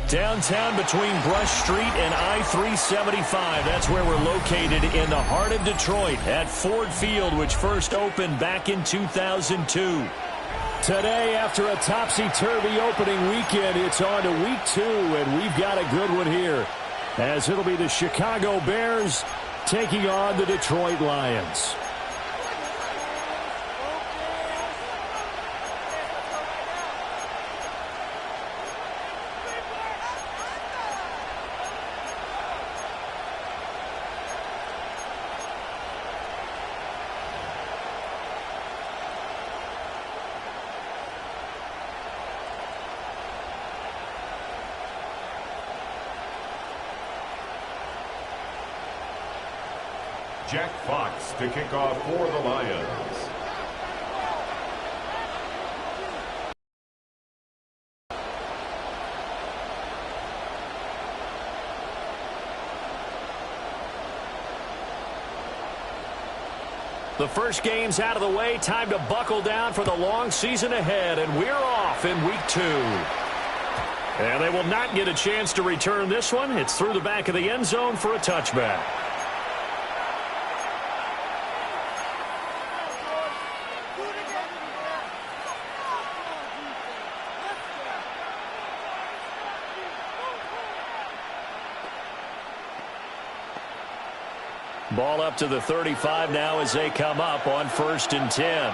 Downtown between Brush Street and I-375. That's where we're located in the heart of Detroit at Ford Field, which first opened back in 2002. Today, after a topsy-turvy opening weekend, it's on to week 2, and we've got a good one here, as it'll be the Chicago Bears taking on the Detroit Lions. Jack Fox to kick off for the Lions. The first game's out of the way. Time to buckle down for the long season ahead, and we're off in week 2. And they will not get a chance to return this one. It's through the back of the end zone for a touchback. Ball up to the 35 now as they come up on 1st and 10.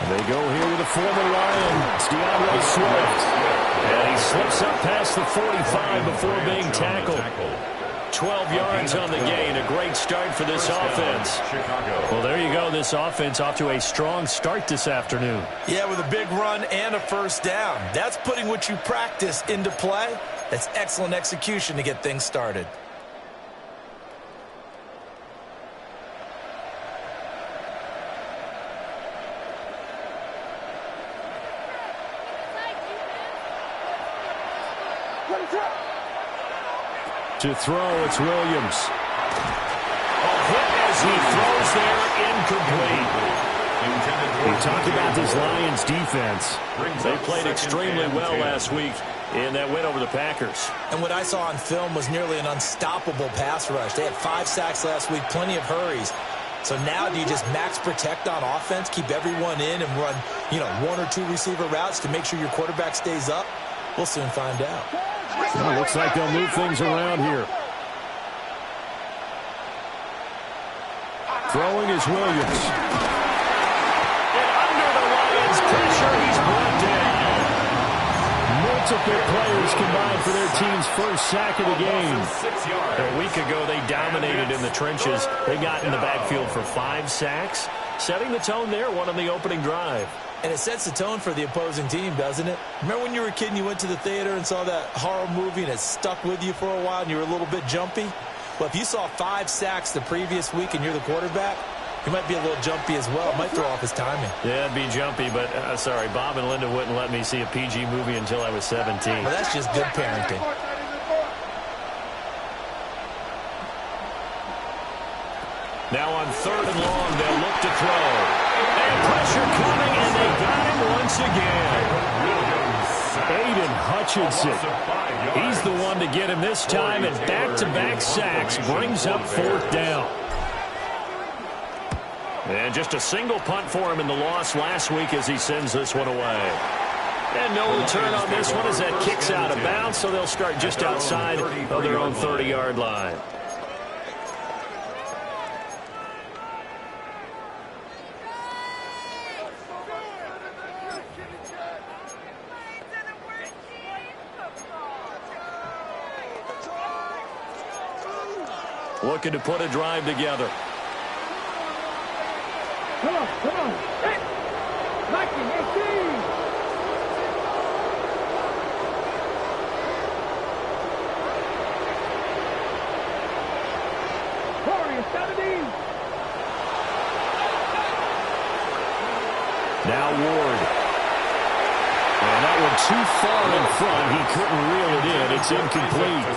They go here with a former Lion. It's DeAndre Swift. And he slips up past the 45 before being tackled. 12 yards on the gain. A great start for this offense. Well, there you go. This offense off to a strong start this afternoon. Yeah, with a big run and a first down. That's putting what you practice into play. That's excellent execution to get things started. To throw, it's Williams. A hit as he throws there, incomplete. We talked about this Lions defense. They played extremely well last week in that win over the Packers. And what I saw on film was nearly an unstoppable pass rush. They had 5 sacks last week, plenty of hurries. So now do you just max protect on offense, keep everyone in and run, 1 or 2 receiver routes to make sure your quarterback stays up? We'll soon find out. Well, looks like they'll move things around here. Throwing is Williams. And under the Lions' pressure, he's brought down. Multiple players combined for their team's first sack of the game. A week ago, they dominated in the trenches. They got in the backfield for 5 sacks, setting the tone there, one on the opening drive. And it sets the tone for the opposing team, doesn't it? Remember when you were a kid and you went to the theater and saw that horror movie and it stuck with you for a while and you were a little bit jumpy? Well, if you saw 5 sacks the previous week and you're the quarterback, you might be a little jumpy as well. It might throw off his timing. Yeah, it'd be jumpy, but sorry, Bob and Linda wouldn't let me see a PG movie until I was 17. Well, that's just good parenting. Now on 3rd and long, they'll look to throw. And pressure coming, and they got him once again. Aiden Hutchinson. He's the one to get him this time, and back-to-back sacks brings up 4th down. And just a single punt for him in the loss last week as he sends this one away. And no return on this one as that kicks out of bounds, so they'll start just outside of their own 30-yard line. Looking to put a drive together. Come on. Hey, Mikey, let's see. Corey, 17. Now Ward. And that one too far in front. He couldn't reel it in. It's incomplete.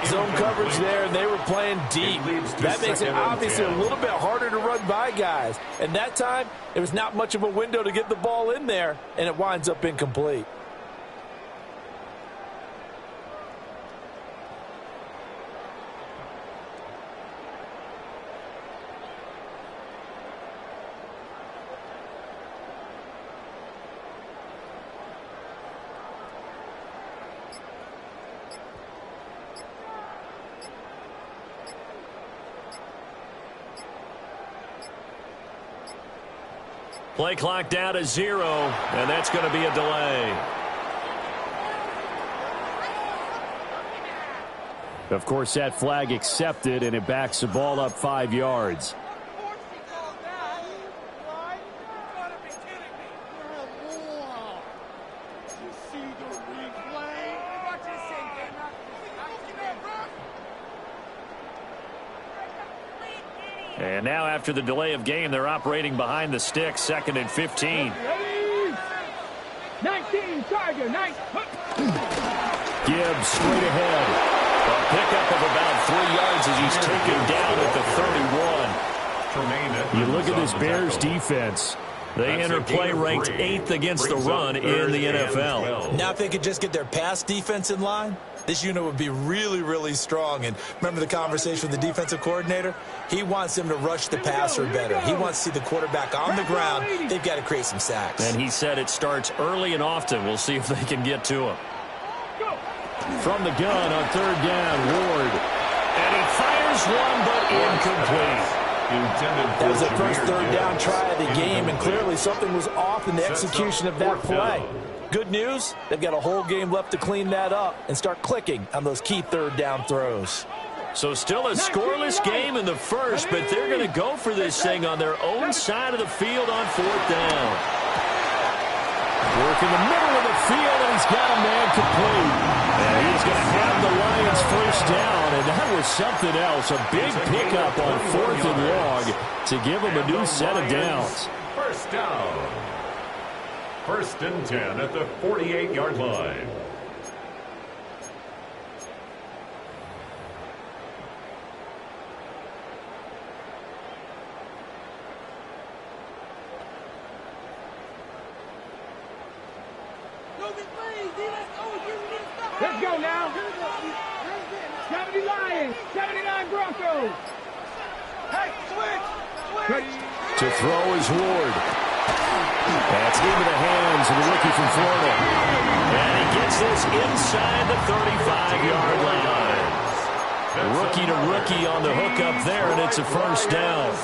Zone coverage there, and they were playing deep. That makes it obviously a little bit harder to run by guys. And that time, there was not much of a window to get the ball in there, and it winds up incomplete. Play clock down to 0, and that's going to be a delay. Of course, that flag accepted, and it backs the ball up 5 yards. And now after the delay of game, they're operating behind the sticks, 2nd and 15. 19, Tiger, 19. Gibbs straight ahead. A pickup of about 3 yards as he's taken down at the 31. You look at this Bears defense. They enter play ranked 8th against the run in the NFL. Now if they could just get their pass defense in line, this unit would be really, really strong. And remember the conversation with the defensive coordinator? He wants them to rush the passer better. He wants to see the quarterback on the ground. They've got to create some sacks. And he said it starts early and often. We'll see if they can get to him. From the gun on 3rd down, Ward. And he fires one, but incomplete. That was the first 3rd down try of the game, and clearly something was off in the execution of that play. Good news, they've got a whole game left to clean that up and start clicking on those key 3rd down throws. So still a scoreless game in the first, but they're going to go for this thing on their own side of the field on 4th down. Work in the middle of the field, and he's got a man complete. And he's going to have the Lions first down, and that was something else. A big pickup on 4th and long to give him a new set of downs. First down. 1st and 10 at the 48-yard line. Let's go now. 70 Lions, 79 Broncos. Hey, switch. To throw is Ward. That's into the hands of the rookie from Florida. And he gets this inside the 35-yard line. Rookie to rookie on the hook up there, and it's a first down.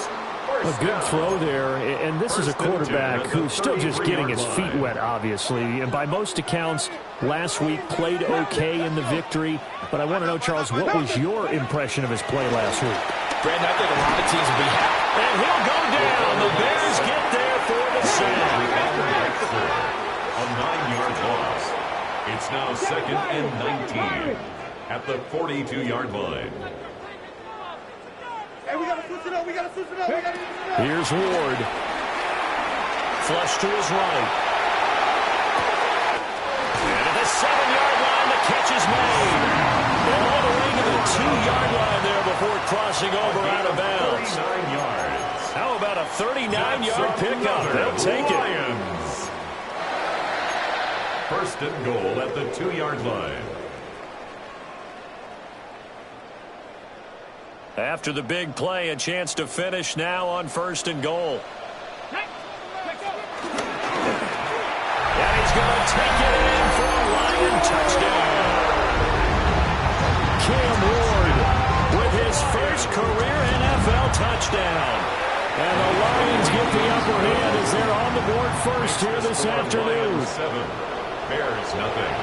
A good throw there, and this is a quarterback who's still just getting his feet wet, obviously. And by most accounts, last week played okay in the victory. But I want to know, Charles, what was your impression of his play last week? Brandon, I think a lot of teams will be happy. And he'll go down. The Bears get there for the sack. A 9-yard loss. It's now 2nd and 19 at the 42-yard line. Hey, we got to switch it up. We got to switch it up. Here's Ward. Flush to his right. And at the 7-yard line, the catch is made. And all the way to the 2-yard line there before crossing over out of bounds. 39 yards. How about a 39-yard pickup? They'll take it. 1st and goal at the 2-yard line. After the big play, a chance to finish now on 1st and goal. And he's going to take it in for a Lion touchdown. Cam Ward with his first career NFL touchdown. And the Lions get the upper hand as they're on the board first here this afternoon. 7, Bears nothing.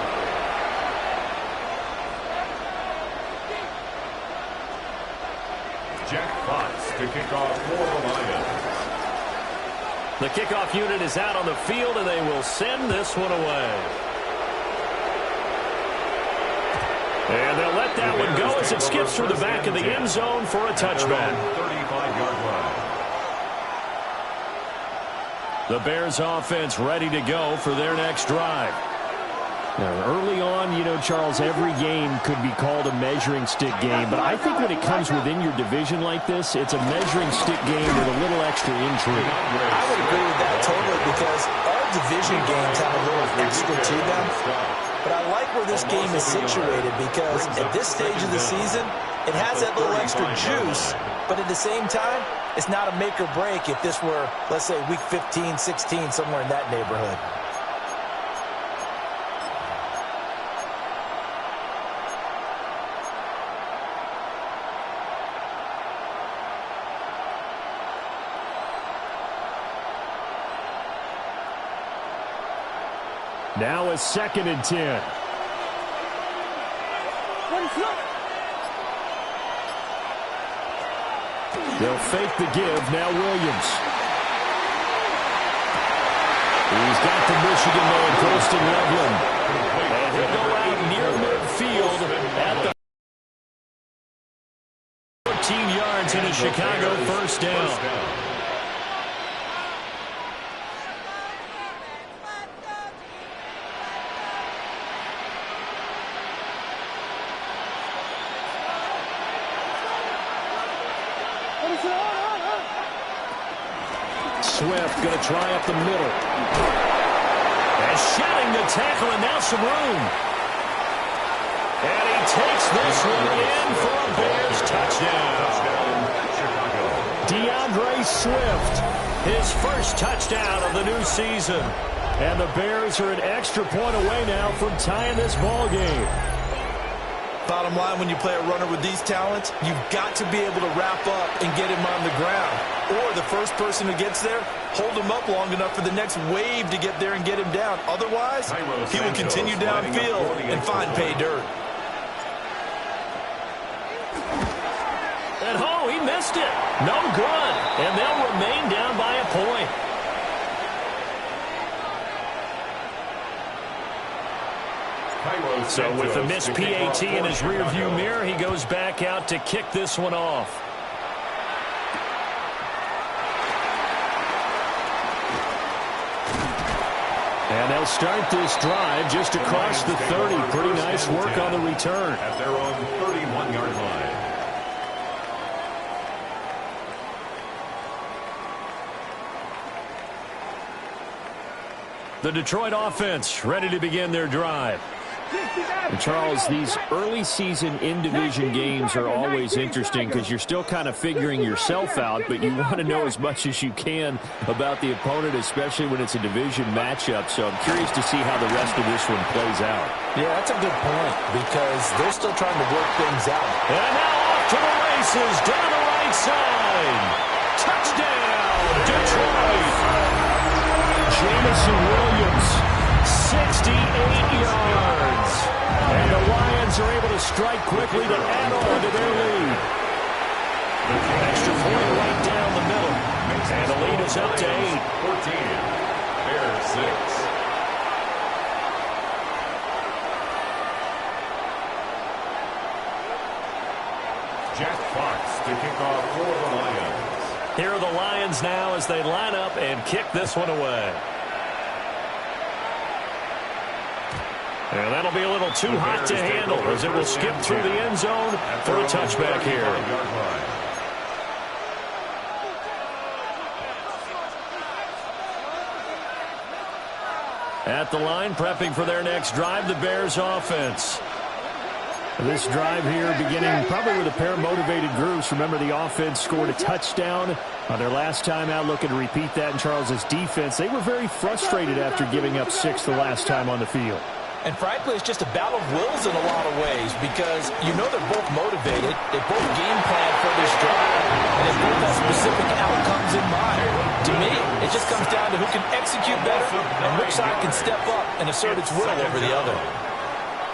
Jack Fox to kick off for the Lions. The kickoff unit is out on the field, and they will send this one away. And they'll let that one go as it skips through the back of the end zone for a touchback. 35-yard line. The Bears offense ready to go for their next drive. Now, early on, you know, Charles, every game could be called a measuring stick game. But I think when it comes within your division like this, it's a measuring stick game with a little extra intrigue. I would agree with that totally because all division games have a little extra to them. But I like where this game is situated because at this stage of the season, it has that little extra juice. But at the same time, it's not a make or break if this were, let's say, week 15, 16, somewhere in that neighborhood. Now a 2nd and 10. They'll fake the give. Now Williams. He's got the Michigan man, Colston Loveland. And he'll go out near midfield at the 14 yards in a Chicago first down. Swift going to try up the middle. And shedding the tackle, and now some room. And he takes this one in for a Bears touchdown. DeAndre Swift, his first touchdown of the new season. And the Bears are an extra point away now from tying this ball game. Bottom line, when you play a runner with these talents, you've got to be able to wrap up and get him on the ground. Or the first person who gets there, hold him up long enough for the next wave to get there and get him down. Otherwise, he will continue downfield and find pay dirt. And he missed it. No good. And they'll remain down by a point. So with the missed PAT in his rearview mirror, he goes back out to kick this one off. And they'll start this drive just across the 30. Pretty nice work on the return. At their own 31-yard line. The Detroit offense ready to begin their drive. And Charles, these early season in-division games are always interesting because you're still kind of figuring yourself out, but you want to know as much as you can about the opponent, especially when it's a division matchup. So I'm curious to see how the rest of this one plays out. Yeah, that's a good point because they're still trying to work things out. And now off to the races down the right side. Touchdown, Detroit. Jamison Williams, 68 yards. And the Lions are able to strike quickly to add on to their lead. Extra point right down the middle. And the lead is up to 8. 14. Bears 6. Jack Fox to kick off for the Lions. Here are the Lions now as they line up and kick this one away. And that'll be a little too hot to handle as it will skip through the end zone for a touchback here. At the line, prepping for their next drive, the Bears offense. This drive here beginning probably with a pair of motivated groups. Remember, the offense scored a touchdown on their last time out. Looking to repeat that in Charles's defense. They were very frustrated after giving up 6 the last time on the field. And frankly, it's just a battle of wills in a lot of ways because you know they're both motivated. They both game plan for this drive. And they both have specific outcomes in mind. To me, it just comes down to who can execute better and which side can step up and assert its will over the other.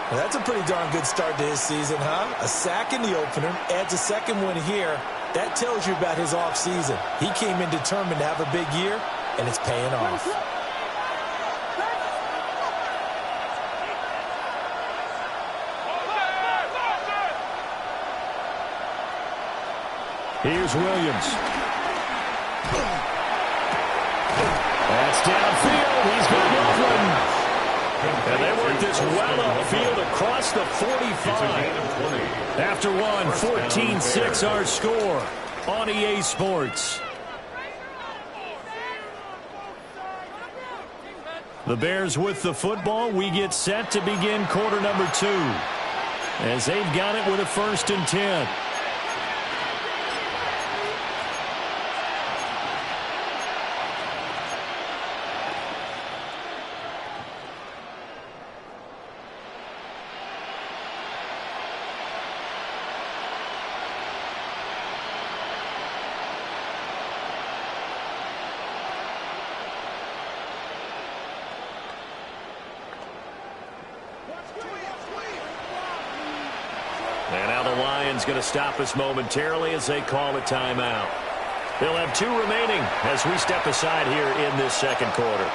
Well, that's a pretty darn good start to his season, huh? A sack in the opener, adds a second one here. That tells you about his offseason. He came in determined to have a big year, and it's paying off. Here's Williams. That's downfield. He's got Loveland. And they work this well upfield across the 45. After one, 14-6 our score on EA Sports. The Bears with the football. We get set to begin quarter number 2. As they've got it with a 1st and 10. And now the Lions going to stop us momentarily as they call a timeout. They'll have 2 remaining as we step aside here in this second quarter.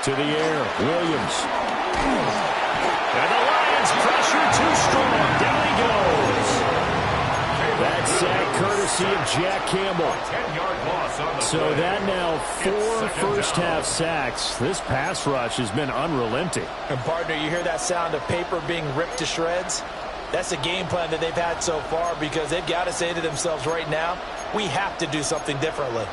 To the air, Williams. And the Lions pressure too strong. Down he goes. That sack courtesy of Jack Campbell. So that now 4 first-half sacks. This pass rush has been unrelenting. And, partner, you hear that sound of paper being ripped to shreds? That's the game plan that they've had so far because they've got to say to themselves right now, we have to do something differently.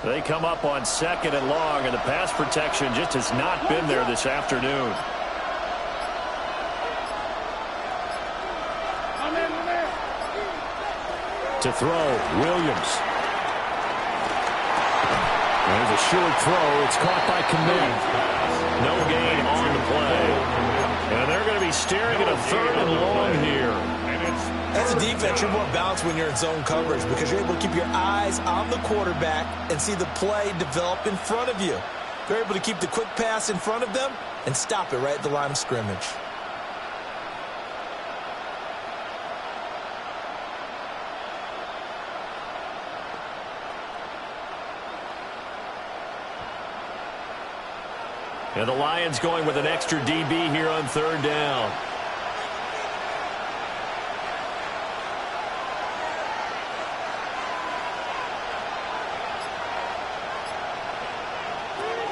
They come up on 2nd and long, and the pass protection just has not been there this afternoon. To throw, Williams. There's a short throw. It's caught by Kmet. No gain on the play. And they're going to be staring at a 3rd and long here. As a defense, you're more balanced when you're in zone coverage because you're able to keep your eyes on the quarterback and see the play develop in front of you. They're able to keep the quick pass in front of them and stop it right at the line of scrimmage. And the Lions going with an extra DB here on 3rd down.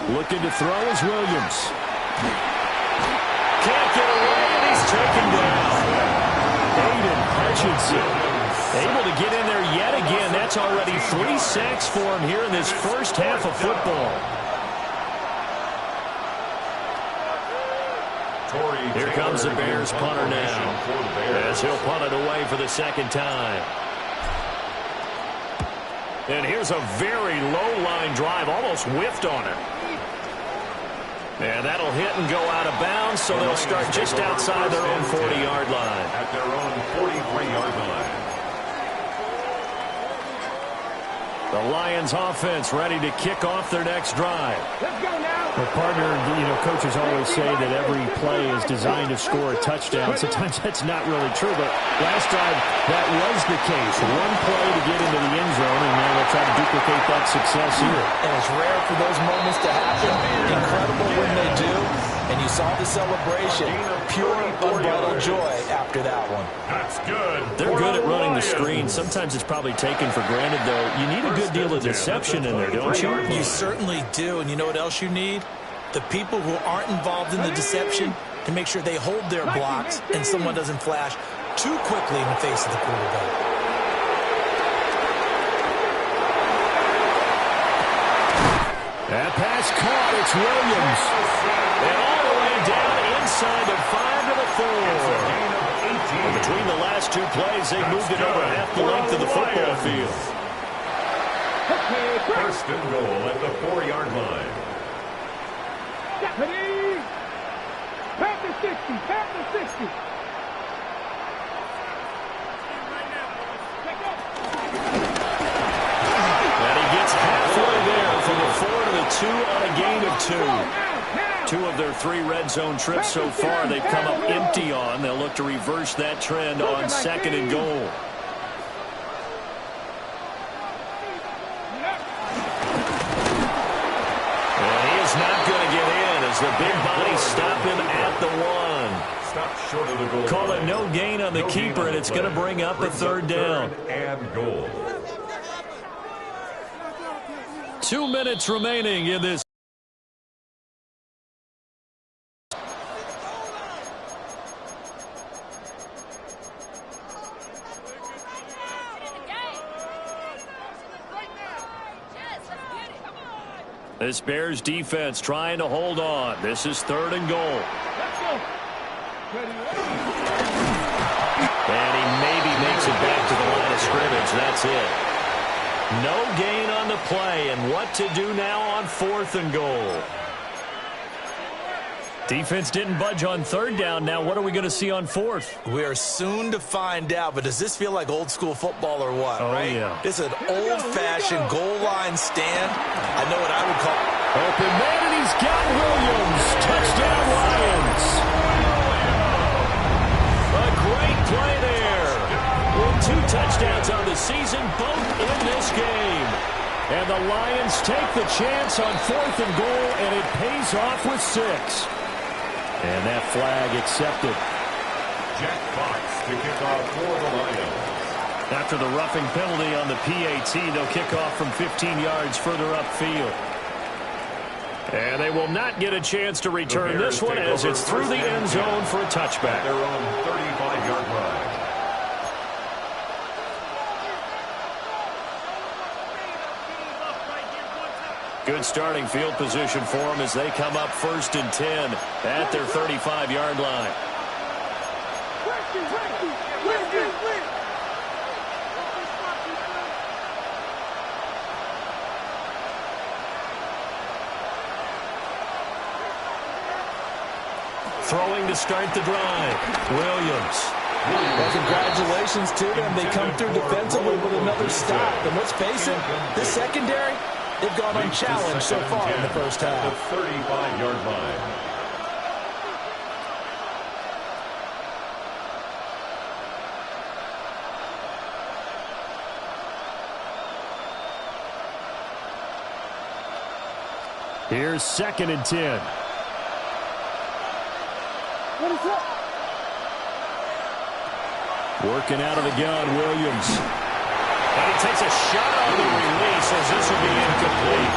Looking to throw is Williams. Can't get away, and he's taken down. Aiden Hutchinson able to get in there yet again. That's already 3 sacks for him here in this first half of football. Here comes the Bears punter now, as he'll punt it away for the 2nd time. And here's a very low-line drive, almost whiffed on it. And that'll hit and go out of bounds, so they'll start just outside their own 40-yard line. At their own 43-yard line. The Lions offense ready to kick off their next drive. Let's go now. Well, partner, coaches always say that every play is designed to score a touchdown. Sometimes that's not really true, but last drive that was the case. One play to get into the end zone, and now they'll try to duplicate that success here. And it's rare for those moments to happen. Incredible when they do. And you saw the celebration. Pure, unbridled joy after that one. That's good. They're good at running the screen. Sometimes it's probably taken for granted, though. You need a good deal of deception in there, don't you? You certainly do. And you know what else you need? The people who aren't involved in the deception to make sure they hold their blocks and someone doesn't flash too quickly in the face of the quarterback. That pass caught. It's Williams. And all the way down inside the 5 to the 4. And between the last 2 plays, they've moved it over half the length of the football field. First and goal at the 4-yard line. Deputy! Pass the 60, pass the 60. And he gets halfway there from the 4 to the 2 on a gain of 2. 2 of their 3 red zone trips so far they've come up empty on. They'll look to reverse that trend on 2nd and goal. Not going to get in as the big body stop him at the 1. Stop short of the goal. Call it no gain on the keeper, and it's going to bring up a 3rd down. And goal. 2 minutes remaining in this. This Bears defense trying to hold on. This is 3rd and goal. And he maybe makes it back to the line of scrimmage. That's it. No gain on the play. And what to do now on 4th and goal? Defense didn't budge on 3rd down. Now what are we going to see on 4th? We are soon to find out, but does this feel like old school football or what? Oh, right? yeah. This is an old-fashioned goal line stand. I know what I would call. Open man, and he's got Williams. Touchdown, Lions. A great play there. With 2 touchdowns on the season, both in this game. And the Lions take the chance on 4th and goal, and it pays off with 6. And that flag accepted. Jack Fox to kick off for the Lions. After the roughing penalty on the PAT, they'll kick off from 15 yards further upfield. And they will not get a chance to return this one as it's through the end zone for a touchback. Their own 35-yard line. Good starting field position for them as they come up 1st and 10 at their 35-yard line. Throwing to start the drive. Williams. Well, congratulations to them. They come through defensively with another stop. And let's face it, this secondary, they've gone unchallenged so far in the first half. The 35-yard line. Here's 2nd and 10. What is up? Working out of the gun, Williams. And he takes a shot on the release as this will be incomplete.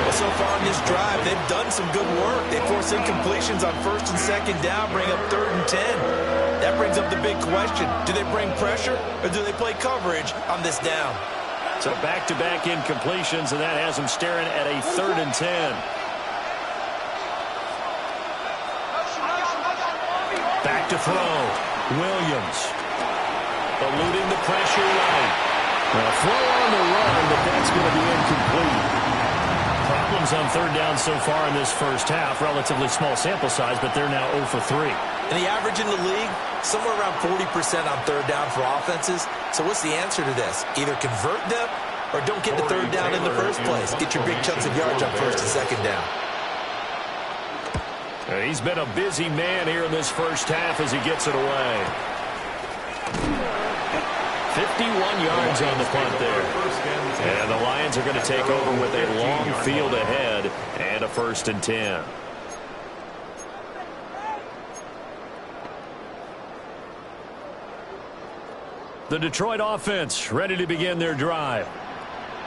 Well, so far in this drive, they've done some good work. They force incompletions on 1st and 2nd down, bring up 3rd and 10. That brings up the big question. Do they bring pressure or do they play coverage on this down? So back-to-back incompletions, and that has them staring at a 3rd and 10. Back to throw. Williams. Eluding the pressure right. Well, throw on the run, but that's going to be incomplete. Problems on 3rd down so far in this first half. Relatively small sample size, but they're now 0 for 3. And the average in the league, somewhere around 40% on 3rd down for offenses. So what's the answer to this? Either convert them or don't get the 3rd down in the first place. Get your big chunks of yards on 1st and 2nd down. He's been a busy man here in this first half as he gets it away. 51 yards on the punt there. And the Lions are going to take over with a long field ahead and a 1st and 10. The Detroit offense ready to begin their drive.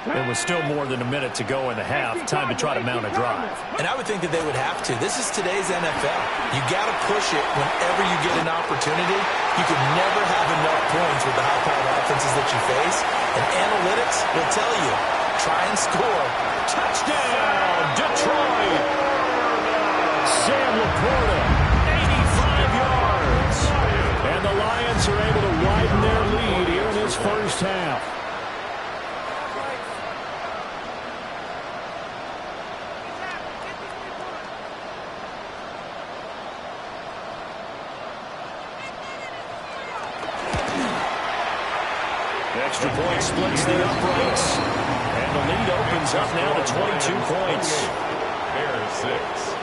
It was still more than a minute to go in the half. Time to try to mount a drive. And I would think that they would have to. This is today's NFL. You got to push it whenever you get an opportunity. You can never have enough points with the high-powered offenses that you face. And analytics will tell you, try and score. Touchdown, Detroit! Sam Laporta, 85 yards. And the Lions are able to widen their lead here in this first half. extra point splits the uprights. And the lead opens up now to 22 points. Bears 6.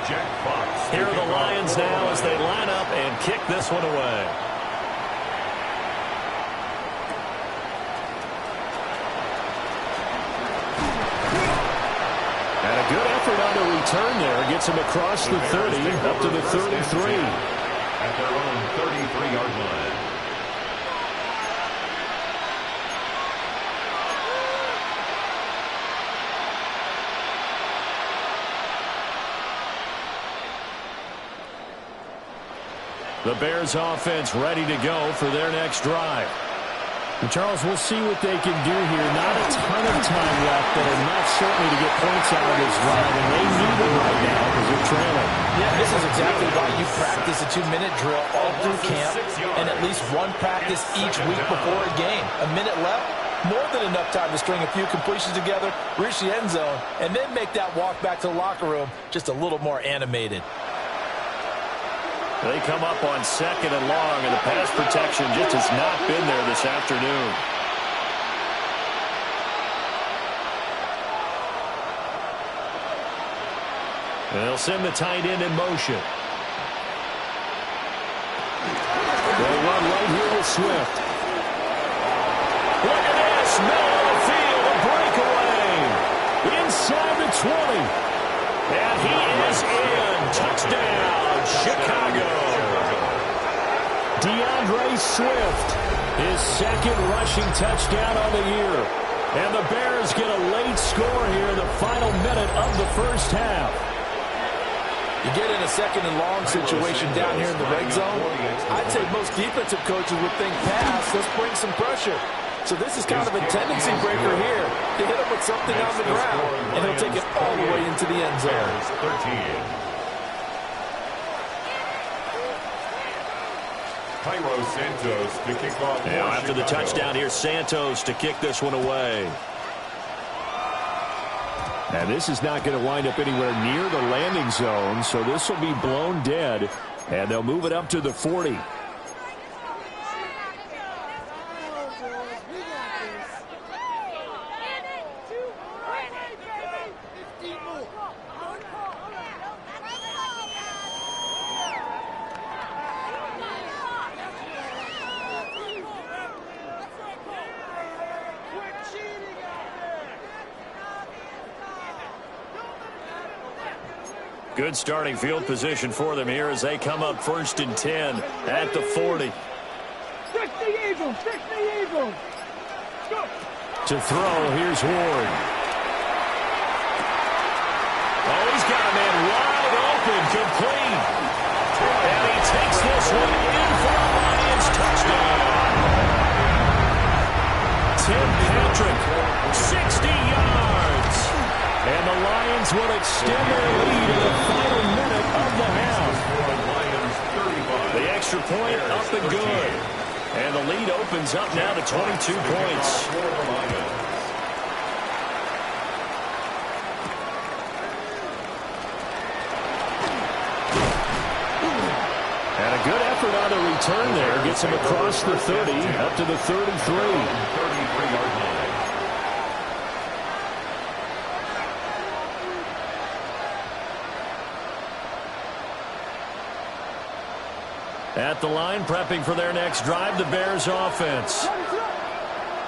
Jack Fox. Here are the Lions now as they line up and kick this one away. And a good effort on the return there. Gets him across the 30, up to the 33. At their own 33-yard line. The Bears offense ready to go for their next drive. And Charles, we'll see what they can do here. Not a ton of time left, but enough certainly to get points out of this drive, and they need it right now because they're trailing. Yeah, this is exactly why you practice a 2-minute drill all through camp and at least one practice each week before a game. A minute left, more than enough time to string a few completions together, reach the end zone, and then make that walk back to the locker room just a little more animated. They come up on 2nd and long, and the pass protection just has not been there this afternoon. They'll send the tight end in motion. They'll run right here with Swift. Look at this. Middle of the field, a breakaway. Inside the 20. And he is in. Touchdown, Chicago. DeAndre Swift, his 2nd rushing touchdown on the year. And the Bears get a late score here in the final minute of the first half. You get in a 2nd and long situation down here in the red zone, I'd say most defensive coaches would think pass, let's bring some pressure. So this is kind of a tendency breaker here to hit him with something on the ground, and he'll take it all the way into the end zone. 13. Cairo Santos to kick off. Now after the touchdown here, Santos to kick this one away. And this is not going to wind up anywhere near the landing zone, so this will be blown dead, and they'll move it up to the 40. Good starting field position for them here as they come up 1st and 10 at the 40. Fix the Eagles! Fix the Eagles! Go! To throw, here's Ward. Oh, he's got a man wide open, complete. And he takes this one in for a Lions touchdown. Tim Patrick, 60 yards. And the Lions will extend their lead in the final minute of the half. The extra point up and good. And the lead opens up now to 22 points. And a good effort on the return there. Gets him across the 30, up to the 33. 33-yard line. At the line, prepping for their next drive, the Bears offense.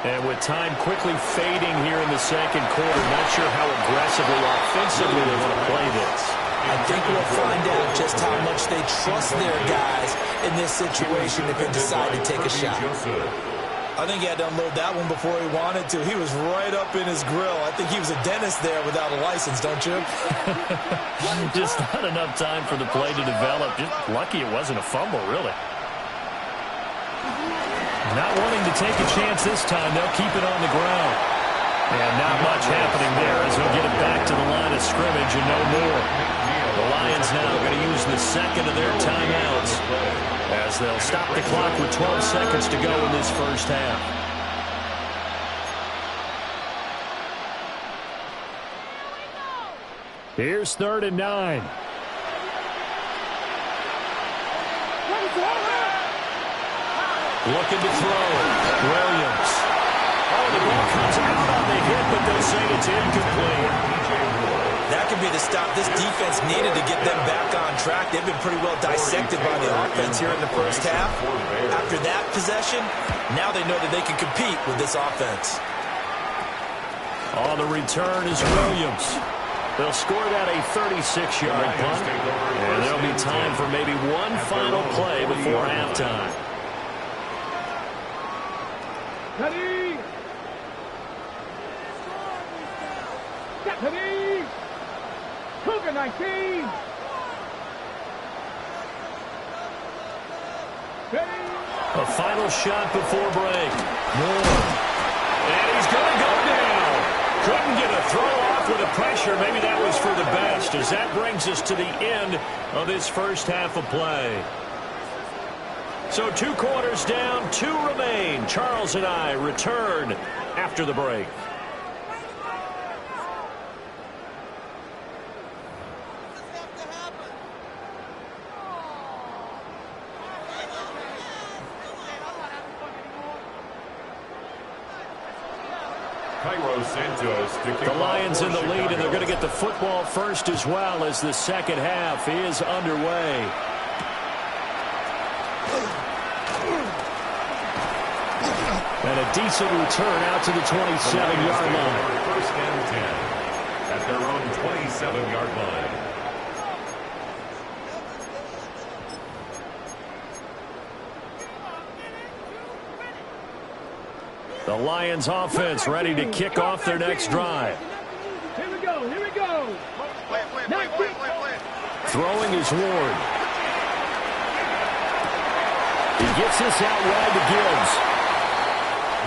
And with time quickly fading here in the 2nd quarter, not sure how aggressively, offensively they want to play this. I think we'll find out just how much they trust their guys in this situation if they decide to take a shot. I think he had to unload that one before he wanted to. He was right up in his grill. I think he was a dentist there without a license, don't you? Just not enough time for the play to develop. Just lucky it wasn't a fumble, really. Not wanting to take a chance this time. They'll keep it on the ground. And not much happening there as they'll get it back to the line of scrimmage and no more. The Lions now are going to use the 2nd of their timeouts as they'll stop the clock with 12 seconds to go in this first half. Here's 3rd and 9. Looking to throw. Williams. ball comes out on the hit, but they'll say it's incomplete. That could be the stop this defense needed to get them back on track. They've been pretty well dissected by the offense here in the first half. After that possession, now they know that they can compete with this offense. On the return is Williams. They'll score that a 36-yard punt, and there'll be time for maybe one final play before halftime. Ready! Ready! Cougar 19! Ready! A final shot before break. Moore. And he's going to go down. Couldn't get a throw off with the pressure. Maybe that was for the best, as that brings us to the end of this first half of play. So 2 quarters down, 2 remain. Charles and I return after the break. The Lions in the lead, and they're going to get the football first as well, as the second half is underway. And a decent return out to the 27-yard line. First and 10 at their own 27-yard line. The Lions offense ready to kick off their next drive. Here we go, here we go. Wait. Throwing is Ward. He gets this out wide to Gibbs.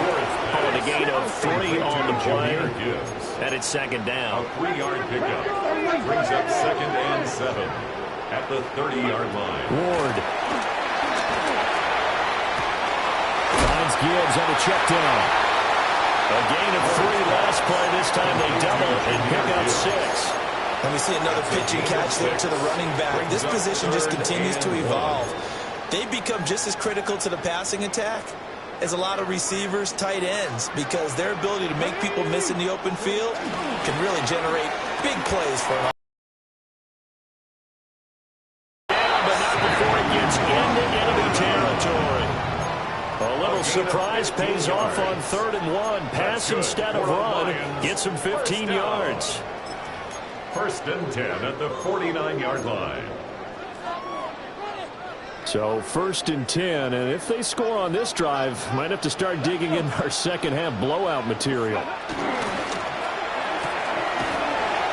Oh, the gain of 3 on the play. And it's second down. A 3-yard pickup brings up second and 7 at the 30-yard line. Ward finds Gibbs on the check down. A gain of 3 last play. This time they double and pick up 6. Let me see another pitch and catch there to the running back. This position just continues to evolve. They've become just as critical to the passing attack as a lot of receivers, tight ends, because their ability to make people miss in the open field can really generate big plays for an offense. But not before it gets into enemy territory. A little surprise pays off on 3rd and 1. Pass instead of run. Gets him 15 yards. First and 10 at the 49-yard line. So 1st and 10, and if they score on this drive, might have to start digging in our second half blowout material.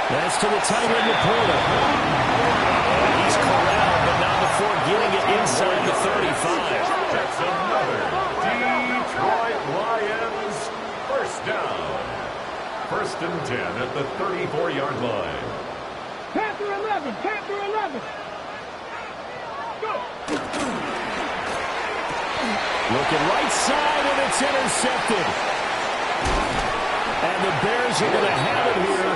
That's to the tight end, Laporta. He's corralled, but not before getting it inside the 35. That's another Detroit Lions first down. First and 10 at the 34-yard line. Panther 11, Panther 11. Go. Looking right side, and it's intercepted. And the Bears are going to have it here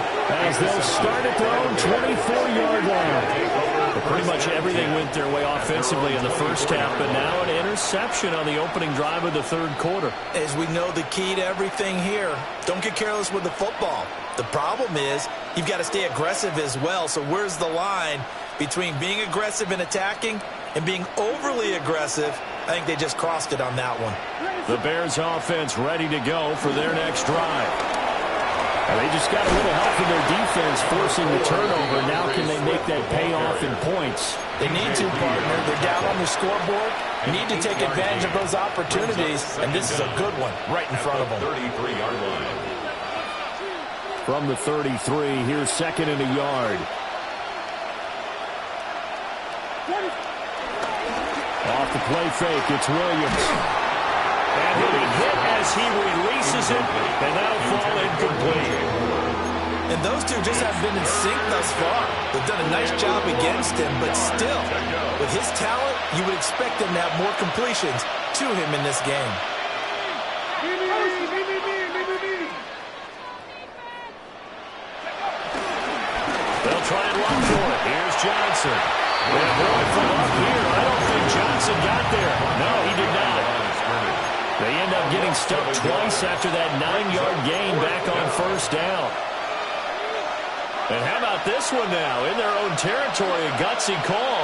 as they'll start at their own 24-yard line. But pretty much everything went their way offensively in the first half, but now an interception on the opening drive of the 3rd quarter. As we know, the key to everything here, don't get careless with the football. The problem is you've got to stay aggressive as well. So where's the line between being aggressive and attacking and being overly aggressive? I think they just crossed it on that one. The Bears offense ready to go for their next drive. And they just got a little help from their defense forcing the turnover. Now can they make that pay off in points? They need to, partner. They're down on the scoreboard. Need to take advantage of those opportunities, and this is a good one right in front of them. 33-yard line. From the 33, here's 2nd and a yard. Off the play fake, it's Williams. And he'll be hit as he releases it, and that'll fall incomplete. And those two just have been in sync thus far. They've done a nice job against him, but still, with his talent, you would expect them to have more completions to him in this game. They'll try and run for it. Here's Johnson. And boy, from up here, I don't think Johnson got there. No, he did not. They end up getting stuck twice after that 9-yard gain back on first down. And how about this one now? In their own territory, a gutsy call.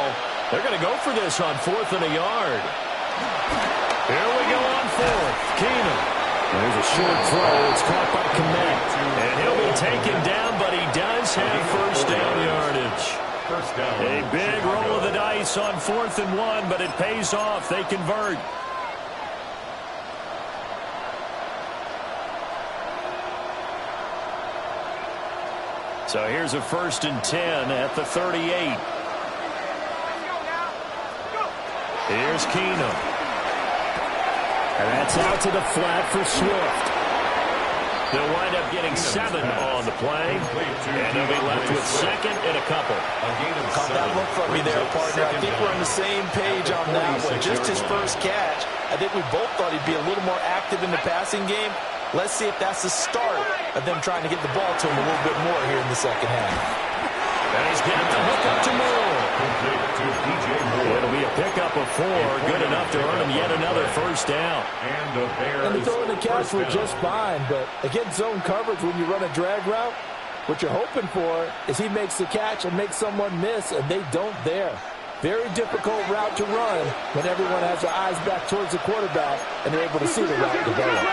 They're going to go for this on 4th and a yard. Here we go on 4th. Keenum. There's a short throw. It's caught by Kmet. And he'll be taken down, but he does have first down yardage. A big roll of the dice on 4th and 1, but it pays off. They convert. So here's a 1st and 10 at the 38. Here's Keenum. And that's out to the flat for Swift. They'll wind up getting 7 on the play, and they'll be left with 2nd and a couple. Caught that look from me there, partner. I think we're on the same page on that one. Just his first catch. I think we both thought he'd be a little more active in the passing game. Let's see if that's the start of them trying to get the ball to him a little bit more here in the second half. And he's got the hook up to Moore. It'll be a pickup of 4, good enough to earn him yet another first down. And the throw and the catch were just fine, but against zone coverage when you run a drag route, what you're hoping for is he makes the catch and makes someone miss, and they don't there. Very difficult route to run when everyone has their eyes back towards the quarterback and they're able to see the route develop.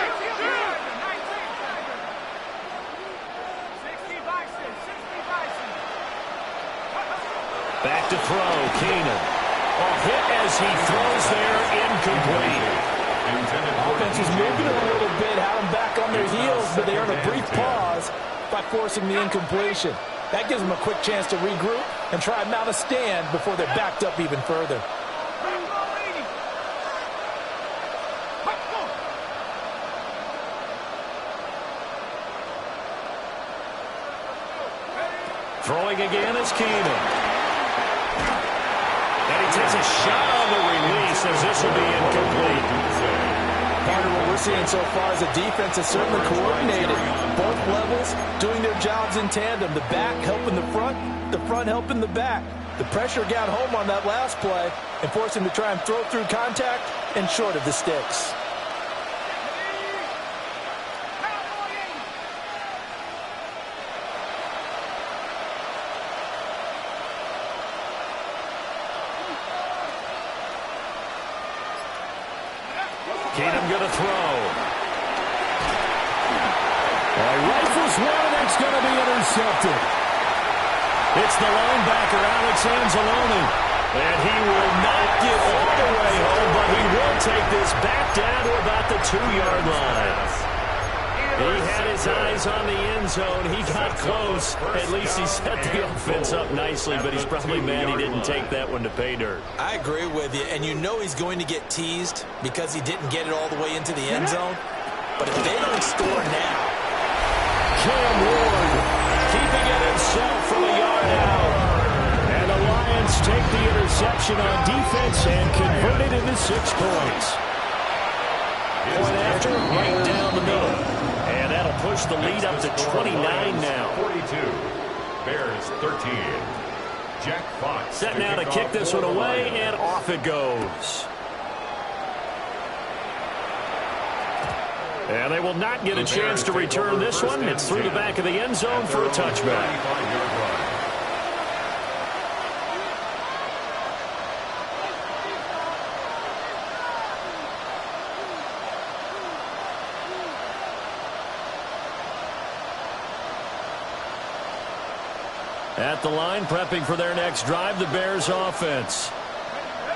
Back to throw, Keenum. A hit as he throws there, incomplete. Offense is moving a little bit, had them back on their heels, but they earn a brief pause by forcing the incompletion. That gives them a quick chance to regroup and try and mount a stand before they're backed up even further. Throwing again is Keenum. And he takes a shot on the release as this will be incomplete. Part of what we're seeing so far is a defense that's certainly coordinated. Both levels doing their jobs in tandem. The back helping the front helping the back. The pressure got home on that last play and forced him to try and throw through contact and short of the sticks. Keenum going to throw. Rifles one, and it's going to be intercepted. It's the linebacker, Alex Anzalone. And he will not get all the way home, but he will take this back down to about the 2-yard line. He had his eyes on the end zone. He got close. At least he set the offense up nicely, but he's probably mad he didn't take that one to pay dirt. I agree with you, and you know he's going to get teased because he didn't get it all the way into the end zone. But if they don't score now, Cam Ward keeping it himself from a yard out. And the Lions take the interception on defense and convert it into 6 points. Point after, right down the middle. And that'll push the lead up to 29 now. 42. Bears 13. Jack Fox. Set now to kick this one away, and off it goes. And they will not get a chance to return this one. It's through the back of the end zone for a touchback. At the line, prepping for their next drive, the Bears offense.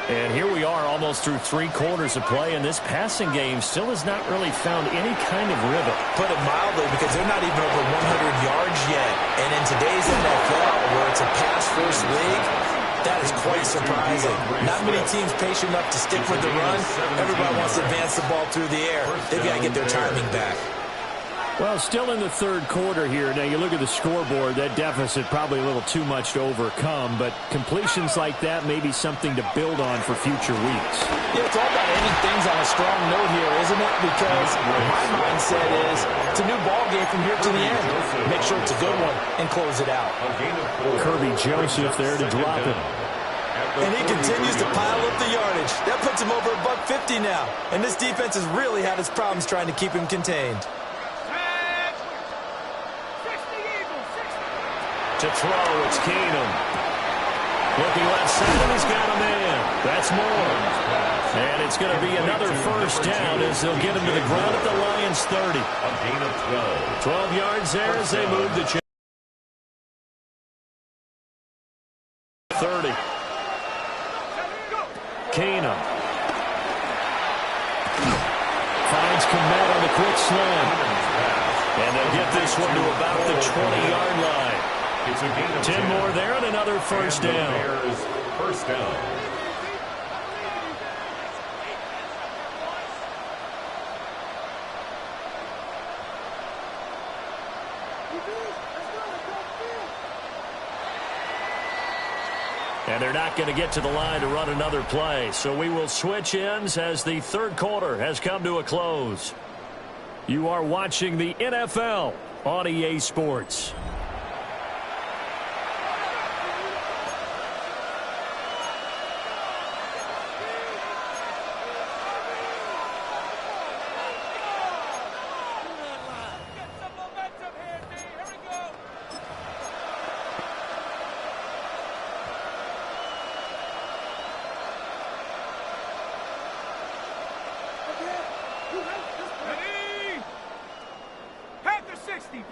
And here we are almost through 3 quarters of play, and this passing game still has not really found any kind of rhythm. Put it mildly, because they're not even over 100 yards yet. And in today's NFL, where it's a pass-first league, that is quite surprising. Not many teams patient enough to stick with the run. Everybody wants to advance the ball through the air. They've got to get their timing back. Well, still in the 3rd quarter here. Now, you look at the scoreboard, that deficit probably a little too much to overcome, but completions like that may be something to build on for future weeks. Yeah, it's all about ending things on a strong note here, isn't it? Because my mindset is it's a new ball game from here to the end. Make sure it's a good one and close it out. Kirby Joseph there to drop him. And he continues to pile up the yardage. That puts him over $150 now. And this defense has really had its problems trying to keep him contained. To throw, it's Keenum. Looking left side, and he's got a man. That's more. And it's going to be another first down as they'll get him to the ground at the Lions' 30. A gain of 12. 12 yards there as they move the chain. 30. Keenum. Finds Komet on the quick slant. And they'll get this one to about the 20-yard line. It's a gain of 10 more there and another first down. Bears first down. And they're not going to get to the line to run another play. So we will switch ends as the third quarter has come to a close. You are watching the NFL on EA Sports.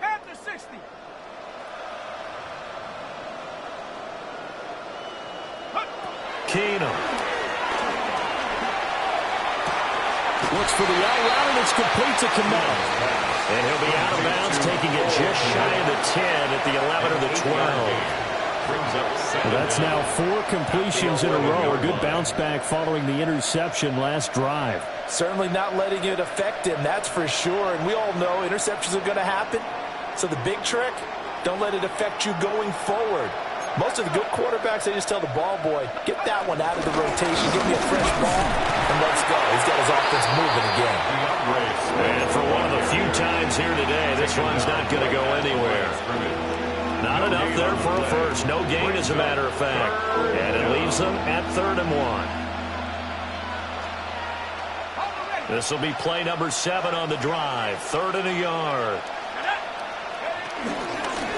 Panther 60. Keenum. Looks for the out route, and it's complete to Komet. And he'll be out of bounds, taking it just shy of the 10 at the 11 or the 12. Well, that's now 4 completions in a row. A good bounce back following the interception last drive. Certainly not letting it affect him, that's for sure. And we all know interceptions are going to happen. So the big trick, don't let it affect you going forward. Most of the good quarterbacks, they just tell the ball boy, get that one out of the rotation, give me a fresh ball, and let's go. He's got his offense moving again. And for one of the few times here today, this one's not going to go anywhere. Not enough there for a first. No gain, as a matter of fact. And it leaves them at 3rd and 1. This will be play number 7 on the drive. 3rd and a yard.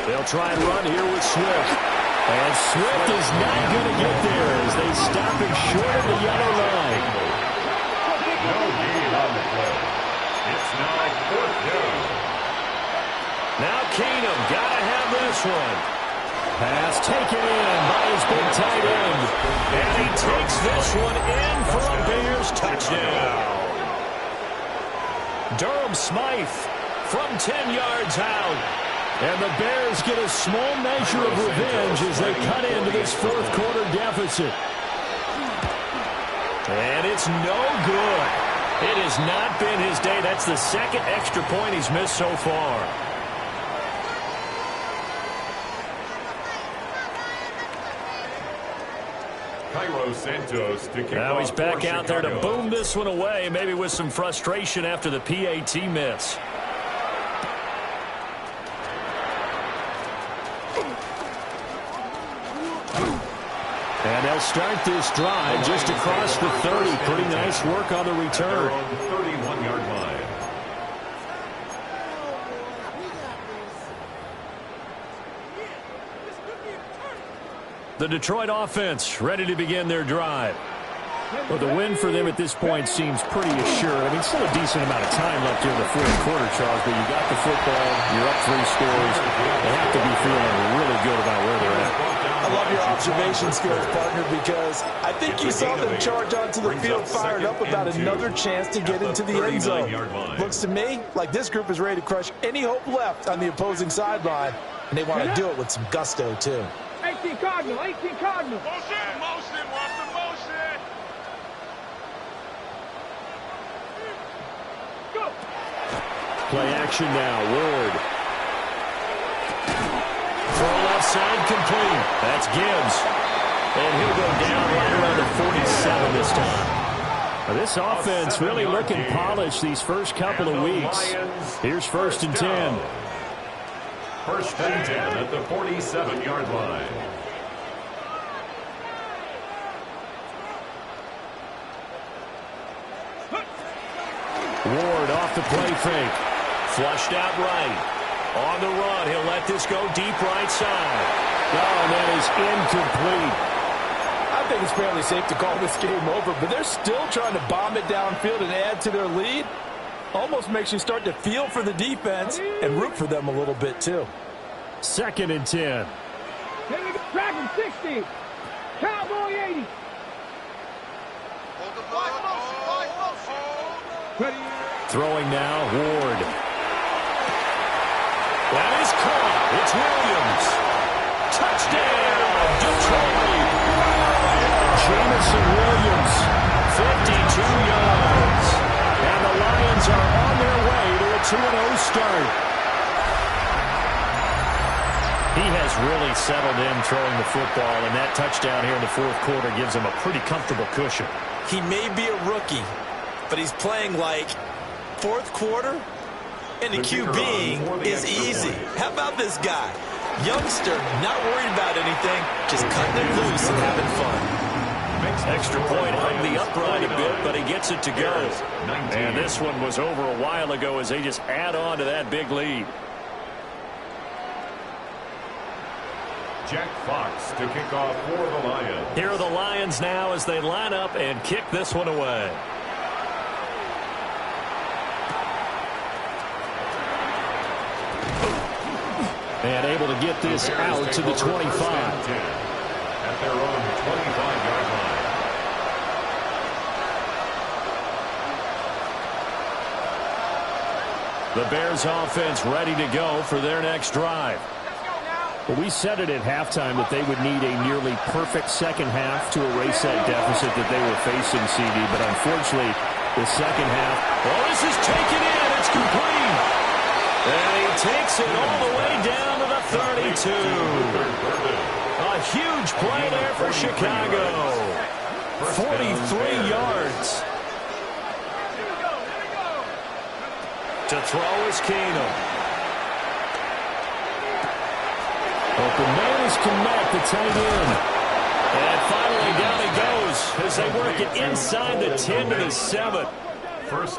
They'll try and run here with Swift. And Swift is not going to get there as they stop him short of the yellow line. No gain on the play. It's now 4th down. Now Keenum, got to have this one. Pass taken in by his big tight end. And he takes this one in for a Bears touchdown. Durham Smythe from 10 yards out. And the Bears get a small measure of revenge as they cut into this 4th quarter deficit. And it's no good. It has not been his day. That's the 2nd extra point he's missed so far. Santos to kick now he's off back for out there to Chicago. boom this one away, maybe with some frustration after the PAT miss. And they'll start this drive just across the 30. Pretty nice work on the return. On the 31-yard line. The Detroit offense ready to begin their drive. Well, the win for them at this point seems pretty assured. I mean, still a decent amount of time left here in the 4th quarter, Charles, but you got the football, you're up 3 scores. They have to be feeling really good about where they're at. I love your observation skills, partner, because I think you saw them charge onto the field fired up about another chance to get into the end zone. Looks to me like this group is ready to crush any hope left on the opposing sideline, and they want to do it with some gusto, too. 18 Cardinal, 18 Cardinal. Motion, watch the motion. Go. Play action now, Ward. Throw left side complete. That's Gibbs. And he'll go down right around the 47 this time. Now, this offense really looking polished these first couple of weeks. Here's 1st and 10. 1st and 10 at the 47-yard line. Ward off the play fake. Flushed out right. On the run, he'll let this go deep right side. Oh, that is incomplete. I think it's fairly safe to call this game over, but they're still trying to bomb it downfield and add to their lead. Almost makes you start to feel for the defense and root for them a little bit, too. 2nd and 10. Dragon 60. Cowboy 80. Ready. Throwing now, Ward. That is caught. It's Williams. Touchdown, Detroit. Jamison Williams, 52 yards. And the Lions are on their way to a 2-0 start. He has really settled in throwing the football, and that touchdown here in the 4th quarter gives him a pretty comfortable cushion. He may be a rookie, but he's playing like 4th quarter, and the QBing is easy. How about this guy? Youngster, not worried about anything, just cutting it loose and having fun. Extra point hung the upright a bit, but he gets it to go. And this one was over a while ago as they just add on to that big lead. Jack Fox to kick off for the Lions. Here are the Lions now as they line up and kick this one away. And able to get this out to the 25. At their own 25-yard line. The Bears offense ready to go for their next drive. Well, we said it at halftime that they would need a nearly perfect second half to erase that deficit that they were facing, CD. But unfortunately, the second half. Oh, this is taken in. It's complete. And he takes it all the way down to the 32. A huge play there for Chicago. 43 yards. To throw is Keenum. Open man is Kmet, the tight end. And finally down he goes as they work it inside the 10 to the 7.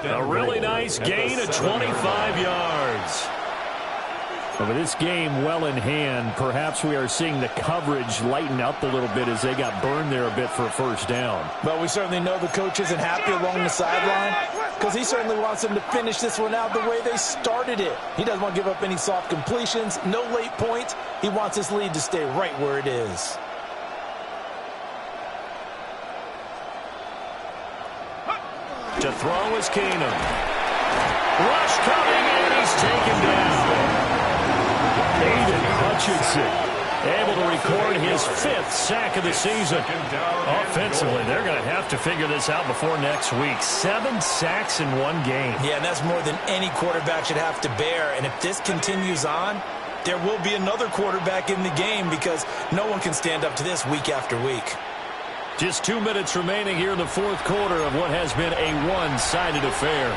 A really nice gain of 25 yards. Well, with this game well in hand, perhaps we are seeing the coverage lighten up a little bit as they got burned there a bit for a first down. But we certainly know the coach isn't happy along the sideline because he certainly wants them to finish this one out the way they started it. He doesn't want to give up any soft completions, no late points. He wants his lead to stay right where it is. To throw is Keenum. Rush coming, and he's taken down. Aiden Hutchinson able to record his 5th sack of the season. Offensively, they're going to have to figure this out before next week. 7 sacks in one game. Yeah, and that's more than any quarterback should have to bear. And if this continues on, there will be another quarterback in the game because no one can stand up to this week after week. Just 2 minutes remaining here in the 4th quarter of what has been a one-sided affair.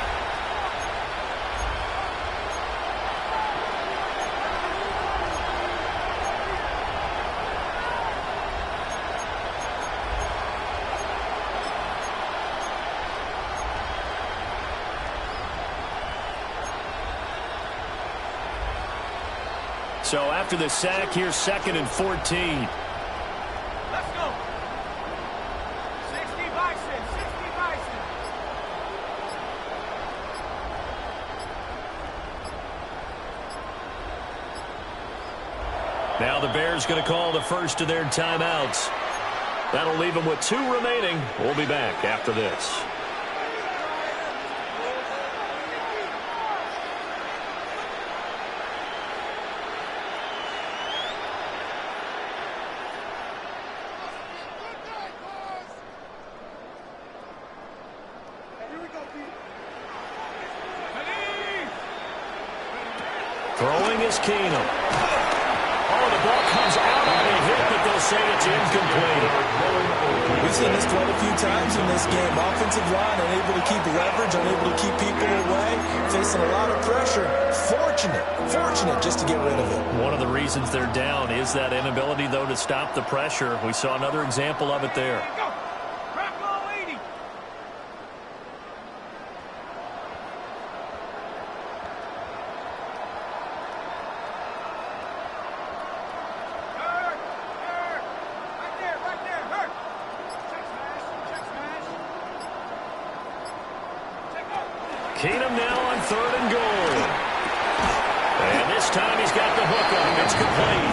So after the sack, here's 2nd and 14. Let's go. 60 Bison, 60 Bison. Now the Bears going to call the first of their timeouts. That'll leave them with 2 remaining. We'll be back after this. Throwing is Keenum. Oh, the ball comes out on a hit, but they'll say it's incomplete. We've seen this quite a few times in this game. Offensive line unable to keep leverage, unable to keep people away, facing a lot of pressure. Fortunate just to get rid of it. One of the reasons they're down is that inability, though, to stop the pressure. We saw another example of it there. third and goal. And this time he's got the hook up. It's complete.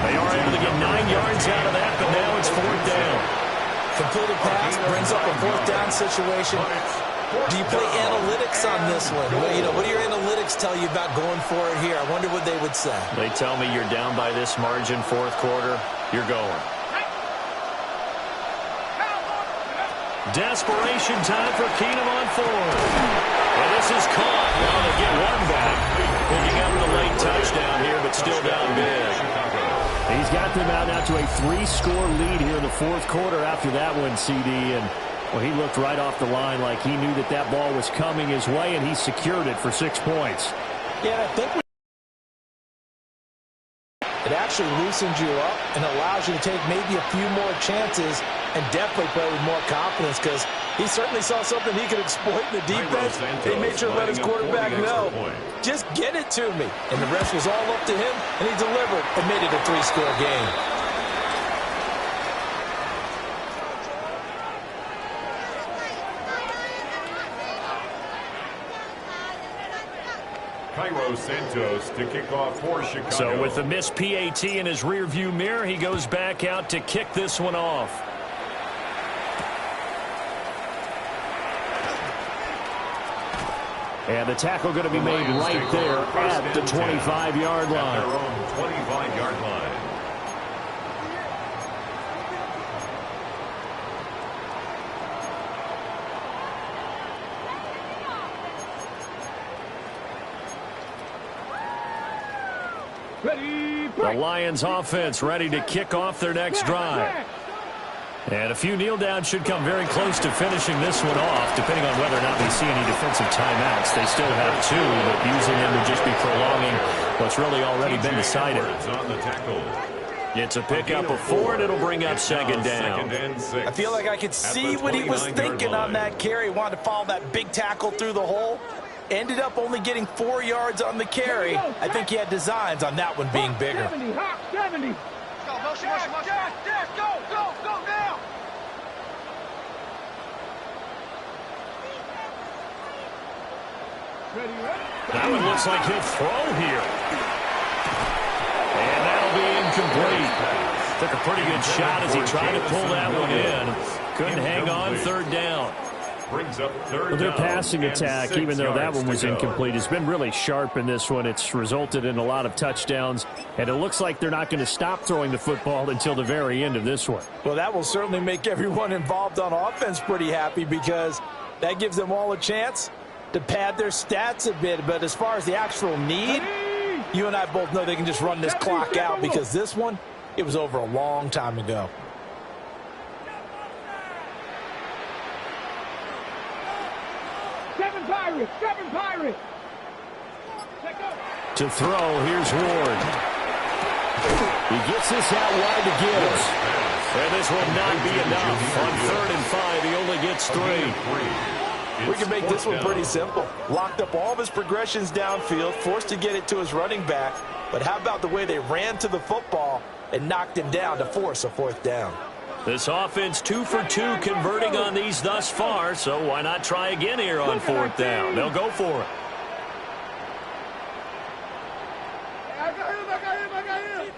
They are able to get 9 yards out of that, but now it's fourth down. Completed pass brings up a fourth down situation. Do you play analytics on this one? Well, you know, what do your analytics tell you about going for it here? I wonder what they would say. They tell me you're down by this margin, fourth quarter, you're going. Desperation time for Keenum on fourth. And this is caught. Well, they get one back. Picking up the late touchdown here, but still down big. He's got them out now to a 3-score lead here in the fourth quarter after that one, CD. And, well, he looked right off the line like he knew that that ball was coming his way, and he secured it for 6 points. Yeah, I think it actually loosens you up and allows you to take maybe a few more chances and definitely play with more confidence, because he certainly saw something he could exploit in the defense. He made sure to let his quarterback know, just get it to me. And the rest was all up to him, and he delivered and made it a 3-score game. Cairo Santos to kick off for Chicago. So with the missed PAT in his rearview mirror, he goes back out to kick this one off. And the tackle going to be made right there at the 25-yard line. At their own 25-yard line. The Lions offense ready to kick off their next drive. And a few kneel downs should come very close to finishing this one off, depending on whether or not we see any defensive timeouts. They still have 2, but using them would just be prolonging what's really already been decided. On the tackle. It's a pickup of 4, and it'll bring up second down. I feel like I could see what he was thinking on that carry. He wanted to follow that big tackle through the hole. Ended up only getting 4 yards on the carry. I think he had designs on that one being bigger. 70, hop, 70. Go, motion, motion, motion. Dash, go now. That one looks like he'll throw here. And that'll be incomplete. Took a pretty good shot as he tried to pull that one in. Couldn't hang on, third down. Brings up third Well, their down passing and attack, 6 even though that yards one was to go. incomplete, has been really sharp in this one. It's resulted in a lot of touchdowns, and it looks like they're not going to stop throwing the football until the very end of this one. Well, that will certainly make everyone involved on offense pretty happy, because that gives them all a chance to pad their stats a bit. But as far as the actual need, you and I both know they can just run this clock out, because this one, it was over a long time ago. Seven Pirates. To throw, here's Ward. He gets this out wide to Gibbs. And this will not be enough. On 3rd and 5, he only gets 3. We can make this one pretty simple. Locked up all of his progressions downfield, forced to get it to his running back. But how about the way they ran to the football and knocked him down to force a 4th down? This offense 2 for 2 converting on these thus far, so why not try again here on 4th down? They'll go for it. I got him.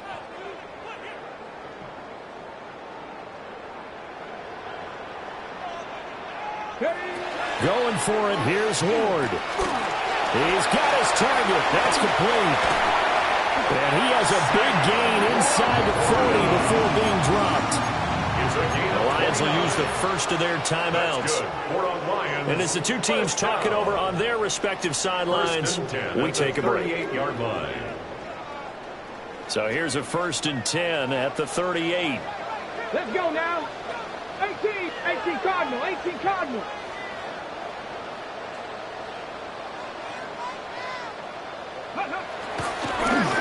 Going for it, here's Ward. He's got his target. That's complete. And he has a big gain inside the 40 before being dropped. The Lions will use the first of their timeouts. And as the two teams talk it over on their respective sidelines, we take a break. 38-yard line. So here's a 1st and 10 at the 38. Let's go now. 18 Cardinal.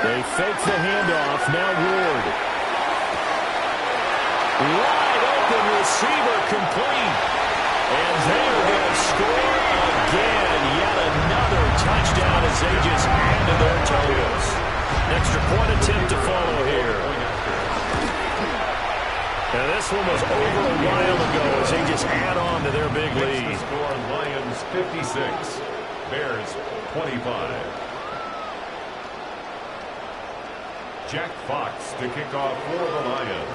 They fake the handoff. Now Ward. Wide open receiver complete. And they are going to score again. Yet another touchdown as they just add to their totals. Extra point attempt to follow here. And this one was over a while ago as they just add on to their big lead. The score, Lions 56, Bears 25. Jack Fox to kick off for the Lions.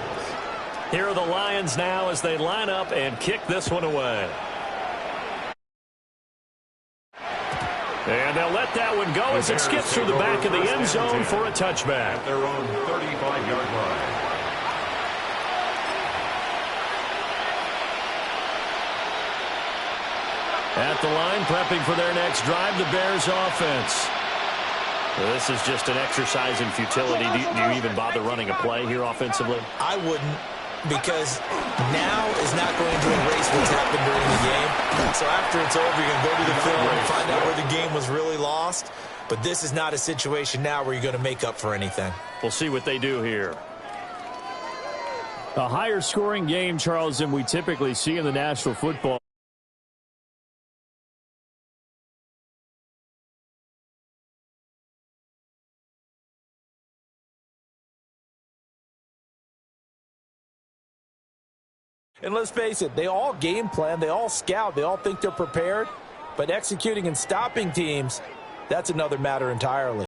Here are the Lions now as they line up and kick this one away. And they'll let that one go as it skips through the back of the end zone for a touchback. At their own 35-yard line. At the line, prepping for their next drive, the Bears offense. This is just an exercise in futility. Do you even bother running a play here offensively? I wouldn't, because now is not going to erase what's happened during the game. So after it's over, you're going to go to the film and find out where the game was really lost. But this is not a situation now where you're going to make up for anything. We'll see what they do here. A higher scoring game, Charles, than we typically see in the National Football. And let's face it, they all game plan, they all scout, they all think they're prepared. But executing and stopping teams, that's another matter entirely.